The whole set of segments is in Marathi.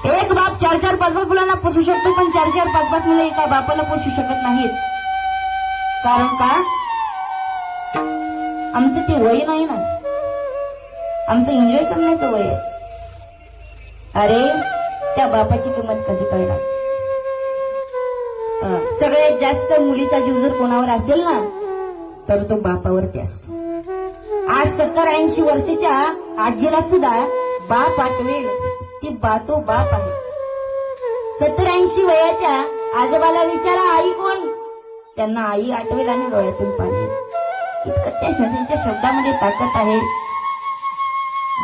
एक बाप 4-4-5-5 मुलांना पोसू शकतो, पण 4-4-5-5 मुलं एका बापाला पोसू शकत नाहीत. कारण का? आमचं ते वय नाही ना, आमचं एन्जॉय करण्याचं वय आहे. अरे त्या बापाची किंमत कधी कळणार? सगळ्यात जास्त मुलीचा जीव जर कोणावर असेल ना, तर तो बापावरती असतो. आज 70-80 वर्षाच्या आजीला सुद्धा बाप आठवेल, ती बातो बाप आहे. 70-80 वयाच्या आजोबाला विचारा आई कोण, त्यांना आई आठवेल आणि डोळ्यातून पाणी. इतकं त्यांच्या शब्दामध्ये ताकद आहे.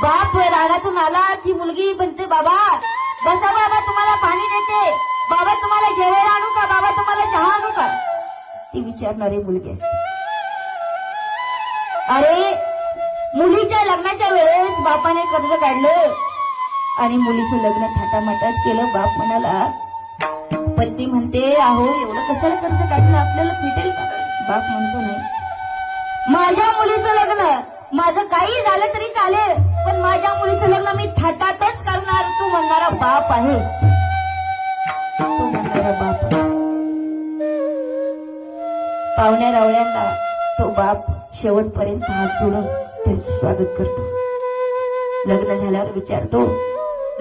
बाप रानातून आला की मुलगी म्हणते, बाबा बसा, बाबा तुम्हाला पाणी देते, बाबा तुम्हाला जेवायला आणू का, बाबा तुम्हाला चहा आणू का, ती विचारणारी मुलगी असते. अरे मुलीच्या लग्नाच्या वेळेस बापाने कर्ज काढलं आणि मुलीचं लग्न थाटामाटात केलं. बाप म्हणाला, पण ती म्हणते, अहो एवढं कशाला कर्ज काढलं, आपल्याला भेटेल का? बाप म्हणतो, नाही, माझ्या मुलीचं लग्न माझं काही झालं तरी चालेल, पण माझ्या मुलीचं लग्न मी थाटातच करणार. तू म्हणणारा बाप आहे, तो म्हणणारा बाप आहे. पाहुण्या रावळ्यांना तो बाप शेवटपर्यंत हात जोडून त्यांचं स्वागत करतो. लग्न झाल्यावर विचारतो,